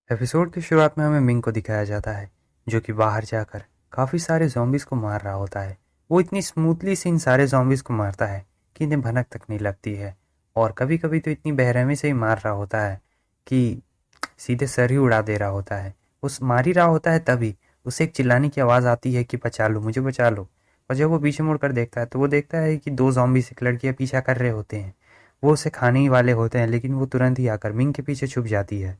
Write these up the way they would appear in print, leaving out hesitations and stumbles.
Episode की शुरुआत में हमें मिंग को दिखाया जाता है जो कि बाहर जाकर काफ़ी सारे zombies को मार रहा होता है। वो इतनी स्मूथली से इन सारे zombies को मारता है कि इन्हें भनक तक नहीं लगती है, और कभी कभी तो इतनी बेरहमी से ही मार रहा होता है कि सीधे सर ही उड़ा दे रहा होता है। उस मार ही रहा होता है तभी उसे एक चिल्लाने की आवाज़ आती है कि बचा लो, मुझे बचा लो। और जब वो पीछे मुड़कर देखता है तो वो देखता है कि दो zombies एक लड़की का पीछा कर रहे होते हैं। वो उसे खाने ही वाले होते हैं, लेकिन वो तुरंत ही आकर मिंग के पीछे छुप जाती है।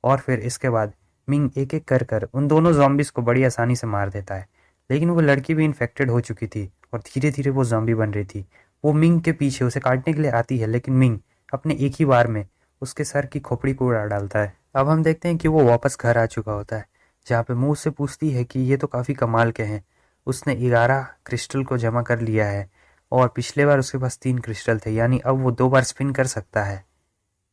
और फिर इसके बाद मिंग एक एक कर कर उन दोनों zombies को बड़ी आसानी से मार देता है। लेकिन वो लड़की भी इन्फेक्टेड हो चुकी थी और धीरे धीरे वो ज़ॉम्बी बन रही थी। वो मिंग के पीछे उसे काटने के लिए आती है, लेकिन मिंग अपने एक ही बार में उसके सर की खोपड़ी को उड़ा डालता है। अब हम देखते हैं कि वो वापस घर आ चुका होता है, जहाँ पे मुंह से पूछती है कि ये तो काफ़ी कमाल के हैं। उसने 11 क्रिस्टल को जमा कर लिया है और पिछले बार उसके पास 3 क्रिस्टल थे, यानी अब वो 2 बार स्पिन कर सकता है।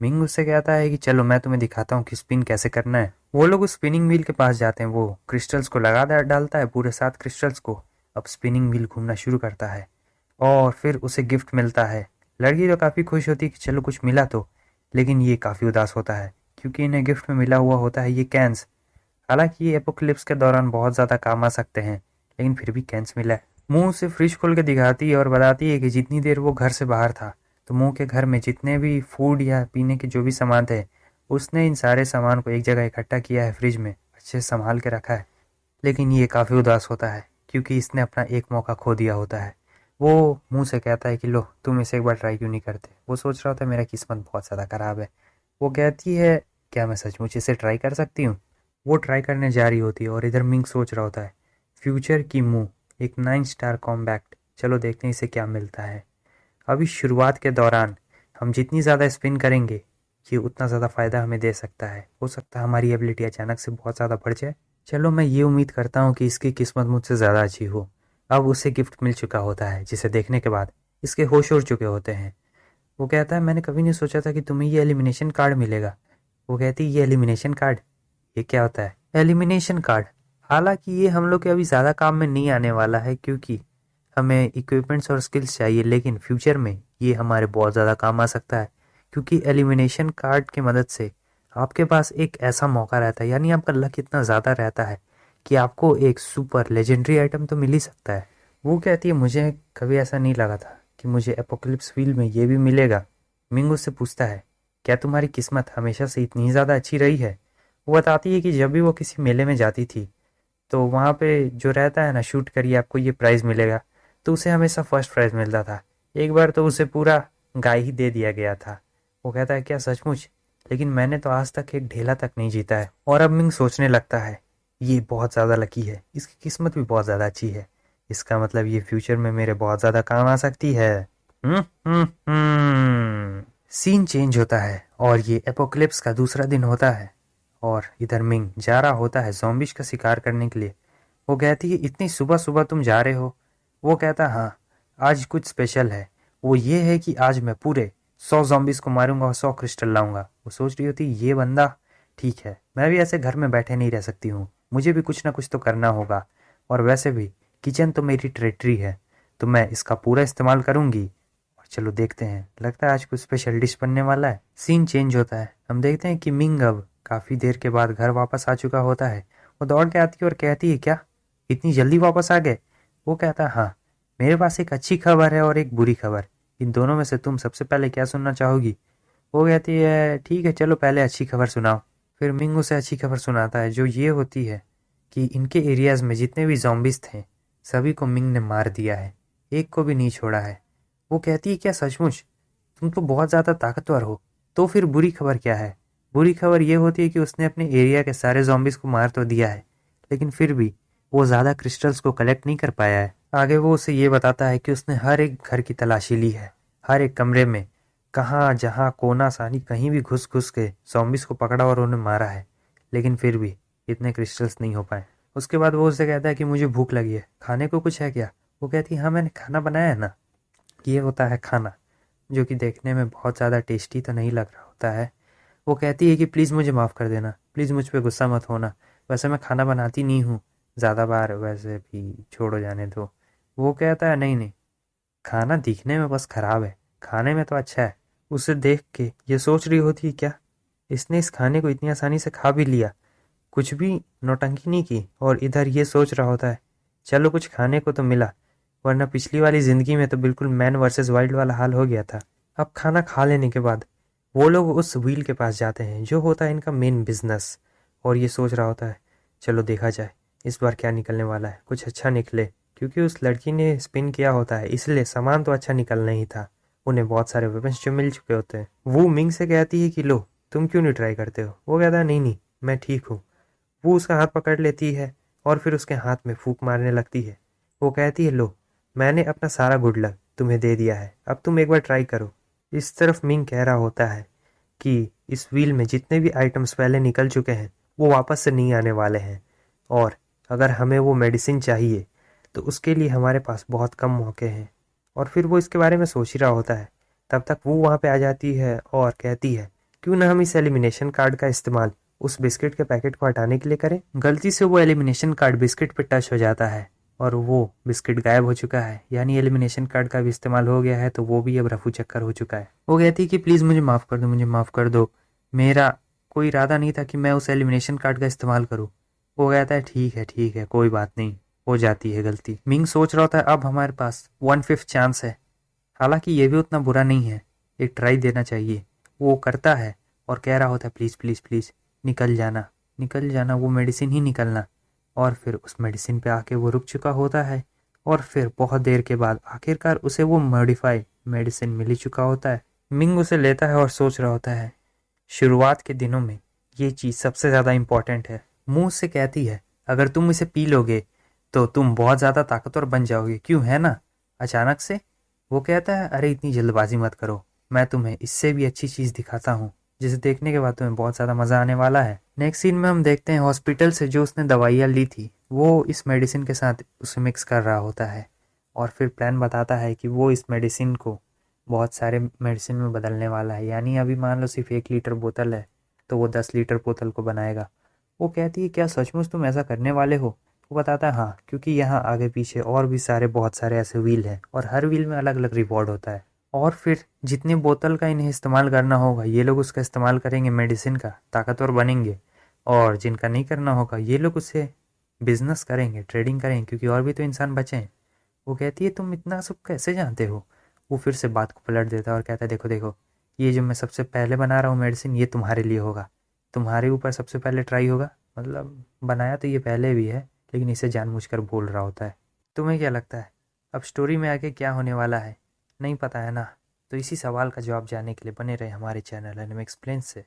मिंग उससे कहता है कि चलो मैं तुम्हें दिखाता हूँ कि स्पिन कैसे करना है। वो लोग उस स्पिनिंग व्हील के पास जाते हैं। वो क्रिस्टल्स को लगा डालता है, पूरे 7 क्रिस्टल्स को। अब स्पिनिंग व्हील घूमना शुरू करता है और फिर उसे गिफ्ट मिलता है। लड़की तो काफ़ी खुश होती है कि चलो कुछ मिला तो, लेकिन ये काफ़ी उदास होता है क्योंकि इन्हें गिफ्ट में मिला हुआ होता है ये कैंस। हालांकि ये एपोक्लिप्स के दौरान बहुत ज़्यादा काम आ सकते हैं, लेकिन फिर भी कैंस मिला है। मुंह से फ्रिज खोल के दिखाती है और बताती है कि जितनी देर वो घर से बाहर था तो मुंह के घर में जितने भी फूड या पीने के जो भी सामान थे, उसने इन सारे सामान को एक जगह इकट्ठा किया है, फ्रिज में अच्छे से संभाल के रखा है। लेकिन ये काफ़ी उदास होता है क्योंकि इसने अपना एक मौका खो दिया होता है। वो मुंह से कहता है कि लो तुम इसे एक बार ट्राई क्यों नहीं करते। वो सोच रहा होता है मेरा किस्मत बहुत ज़्यादा ख़राब है। वो कहती है क्या मैं सचमुच इसे ट्राई कर सकती हूँ। वो ट्राई करने जा रही होती है और इधर मिंग सोच रहा होता है फ्यूचर की मुंह एक 9 स्टार कॉम्बैक्ट, चलो देखते हैं इसे क्या मिलता है। अभी शुरुआत के दौरान हम जितनी ज़्यादा स्पिन करेंगे ये उतना ज़्यादा फ़ायदा हमें दे सकता है। हो सकता है हमारी एबिलिटी अचानक से बहुत ज़्यादा बढ़ जाए। चलो मैं ये उम्मीद करता हूँ कि इसकी किस्मत मुझसे ज़्यादा अच्छी हो। अब उसे गिफ्ट मिल चुका होता है जिसे देखने के बाद इसके होश उड़ चुके होते हैं। वो कहता है मैंने कभी नहीं सोचा था कि तुम्हें ये एलिमिनेशन कार्ड मिलेगा। वो कहती है ये एलिमिनेशन कार्ड, ये क्या होता है एलिमिनेशन कार्ड? हालांकि ये हम लोग के अभी ज़्यादा काम में नहीं आने वाला है क्योंकि हमें इक्विपमेंट्स और स्किल्स चाहिए, लेकिन फ्यूचर में ये हमारे बहुत ज़्यादा काम आ सकता है क्योंकि एलिमिनेशन कार्ड की मदद से आपके पास एक ऐसा मौका रहता है, यानी आपका लक इतना ज़्यादा रहता है कि आपको एक सुपर लेजेंडरी आइटम तो मिल ही सकता है। वो कहती है मुझे कभी ऐसा नहीं लगा था कि मुझे एपोक्लिप्स व्हील में ये भी मिलेगा। मिंग उससे पूछता है क्या तुम्हारी किस्मत हमेशा से इतनी ज़्यादा अच्छी रही है। वो बताती है कि जब भी वो किसी मेले में जाती थी तो वहाँ पे जो रहता है ना, शूट करिए आपको ये प्राइज़ मिलेगा, तो उसे हमेशा फर्स्ट प्राइज़ मिलता था। एक बार तो उसे पूरा गाय ही दे दिया गया था। वो कहता है क्या सचमुच? लेकिन मैंने तो आज तक एक ढेला तक नहीं जीता है। और अब मिंग सोचने लगता है ये बहुत ज़्यादा लकी है, इसकी किस्मत भी बहुत ज़्यादा अच्छी है। इसका मतलब ये फ्यूचर में मेरे बहुत ज़्यादा काम आ सकती है। सीन चेंज होता है और ये एपोक्लिप्स का दूसरा दिन होता है और इधर मिंग जा रहा होता है ज़ॉम्बीज का शिकार करने के लिए। वो कहती है इतनी सुबह सुबह तुम जा रहे हो? वो कहता हाँ, आज कुछ स्पेशल है। वो ये है कि आज मैं पूरे 100 ज़ॉम्बीज को मारूंगा और 100 क्रिस्टल लाऊंगा। वो सोच रही होती ये बंदा ठीक है, मैं भी ऐसे घर में बैठे नहीं रह सकती हूँ, मुझे भी कुछ ना कुछ तो करना होगा। और वैसे भी किचन तो मेरी टेरिटरी है, तो मैं इसका पूरा इस्तेमाल करूंगी। और चलो देखते हैं, लगता है आज कुछ स्पेशल डिश बनने वाला है। सीन चेंज होता है, हम देखते हैं कि मिंग अब काफ़ी देर के बाद घर वापस आ चुका होता है। वो दौड़ के आती है और कहती है क्या इतनी जल्दी वापस आ गए? वो कहता है हाँ, मेरे पास एक अच्छी खबर है और एक बुरी खबर। इन दोनों में से तुम सबसे पहले क्या सुनना चाहोगी? वो कहती है ठीक है चलो पहले अच्छी खबर सुनाओ। फिर मिंग उसे अच्छी खबर सुनाता है जो ये होती है कि इनके एरियाज में जितने भी zombies थे सभी को मिंग ने मार दिया है, एक को भी नहीं छोड़ा है। वो कहती है क्या सचमुच? तुम तो बहुत ज़्यादा ताकतवर हो। तो फिर बुरी खबर क्या है? बुरी खबर ये होती है कि उसने अपने एरिया के सारे zombies को मार तो दिया है, लेकिन फिर भी वो ज़्यादा क्रिस्टल्स को कलेक्ट नहीं कर पाया है। आगे वो उसे ये बताता है कि उसने हर एक घर की तलाशी ली है, हर एक कमरे में, कहाँ जहाँ कोना सानी कहीं भी घुस घुस के zombies को पकड़ा और उन्हें मारा है, लेकिन फिर भी इतने क्रिस्टल्स नहीं हो पाए। उसके बाद वो उससे कहता है कि मुझे भूख लगी है, खाने को कुछ है क्या? वो कहती है हाँ मैंने खाना बनाया है ना। ये होता है खाना, जो कि देखने में बहुत ज़्यादा टेस्टी तो नहीं लग रहा होता है। वो कहती है कि प्लीज़ मुझे माफ़ कर देना, प्लीज़ मुझ पे गुस्सा मत होना, वैसे मैं खाना बनाती नहीं हूँ ज़्यादा बार, वैसे भी छोड़ो जाने दो। वो कहता है नहीं नहीं, खाना दिखने में बस ख़राब है, खाने में तो अच्छा है। उसे देख के ये सोच रही होती है क्या इसने इस खाने को इतनी आसानी से खा भी लिया, कुछ भी नौटंकी नहीं की, और इधर ये सोच रहा होता है चलो कुछ खाने को तो मिला, वरना पिछली वाली ज़िंदगी में तो बिल्कुल मैन वर्सेस वाइल्ड वाला हाल हो गया था। अब खाना खा लेने के बाद वो लोग उस व्हील के पास जाते हैं जो होता है इनका मेन बिजनेस, और ये सोच रहा होता है चलो देखा जाए इस बार क्या निकलने वाला है, कुछ अच्छा निकले, क्योंकि उस लड़की ने स्पिन किया होता है इसलिए सामान तो अच्छा निकलना ही था। उन्हें बहुत सारे वेपन्स जो मिल चुके होते हैं। वो मिंग से कहती है कि लो तुम क्यों नहीं ट्राई करते हो, वो कहता है नहीं नहीं मैं ठीक हूँ। वो उसका हाथ पकड़ लेती है और फिर उसके हाथ में फूंक मारने लगती है। वो कहती है लो मैंने अपना सारा गुड लक तुम्हें दे दिया है, अब तुम एक बार ट्राई करो। इस तरफ मिंग कह रहा होता है कि इस व्हील में जितने भी आइटम्स पहले निकल चुके हैं वो वापस से नहीं आने वाले हैं, और अगर हमें वो मेडिसिन चाहिए तो उसके लिए हमारे पास बहुत कम मौके हैं। और फिर वो इसके बारे में सोच ही रहा होता है, तब तक वो वहाँ पे आ जाती है और कहती है क्यों ना हम इस एलिमिनेशन कार्ड का इस्तेमाल उस बिस्किट के पैकेट को हटाने के लिए करें। गलती से वो एलिमिनेशन कार्ड बिस्किट पे टच हो जाता है और वो बिस्किट गायब हो चुका है, यानी एलिमिनेशन कार्ड का भी इस्तेमाल हो गया है, तो वो भी अब रफू चक्कर हो चुका है। वो कहती है कि प्लीज़ मुझे माफ़ कर दो, मुझे माफ़ कर दो, मेरा कोई इरादा नहीं था कि मैं उस एलिमिनेशन कार्ड का इस्तेमाल करूँ। वो कहता है ठीक है कोई बात नहीं, हो जाती है गलती। मिंग सोच रहा होता है अब हमारे पास 1/5 चांस है, हालांकि ये भी उतना बुरा नहीं है, एक ट्राई देना चाहिए। वो करता है और कह रहा होता है प्लीज़ प्लीज़ प्लीज़ निकल जाना, निकल जाना, वो मेडिसिन ही निकलना। और फिर उस मेडिसिन पे आके वो रुक चुका होता है, और फिर बहुत देर के बाद आखिरकार उसे वो मॉडिफाइड मेडिसिन मिल ही चुका होता है। मिंग उसे लेता है और सोच रहा होता है शुरुआत के दिनों में ये चीज़ सबसे ज़्यादा इम्पॉर्टेंट है। मुंह से कहती है अगर तुम इसे पी लोगे तो तुम बहुत ज़्यादा ताकतवर बन जाओगे, क्यों है ना। अचानक से वो कहता है अरे इतनी जल्दबाजी मत करो, मैं तुम्हें इससे भी अच्छी चीज़ दिखाता हूँ जिसे देखने के बाद तुम्हें बहुत ज़्यादा मज़ा आने वाला है। नेक्स्ट सीन में हम देखते हैं हॉस्पिटल से जो उसने दवाइयाँ ली थी वो इस मेडिसिन के साथ उसे मिक्स कर रहा होता है, और फिर प्लान बताता है कि वो इस मेडिसिन को बहुत सारे मेडिसिन में बदलने वाला है, यानी अभी मान लो सिर्फ 1 लीटर बोतल है तो वो 10 लीटर बोतल को बनाएगा। वो कहती है क्या सचमुच तुम ऐसा करने वाले हो। वो बताता है हाँ, क्योंकि यहाँ आगे पीछे और भी सारे बहुत सारे ऐसे व्हील हैं और हर व्हील में अलग अलग रिवॉर्ड होता है। और फिर जितनी बोतल का इन्हें इस्तेमाल करना होगा ये लोग उसका इस्तेमाल करेंगे मेडिसिन का, ताकतवर बनेंगे, और जिनका नहीं करना होगा ये लोग उसे बिजनेस करेंगे, ट्रेडिंग करेंगे, क्योंकि और भी तो इंसान बचे हैं। वो कहती है तुम इतना सब कैसे जानते हो। वो फिर से बात को पलट देता है और कहता है देखो देखो, ये जो मैं सबसे पहले बना रहा हूँ मेडिसिन ये तुम्हारे लिए होगा, तुम्हारे ऊपर सबसे पहले ट्राई होगा, मतलब बनाया तो ये पहले भी है लेकिन इसे जानबूझकर बोल रहा होता है। तुम्हें क्या लगता है अब स्टोरी में आगे क्या होने वाला है, नहीं पता है ना, तो इसी सवाल का जवाब जानने के लिए बने रहे हमारे चैनल एनिमे एक्सप्लेन से।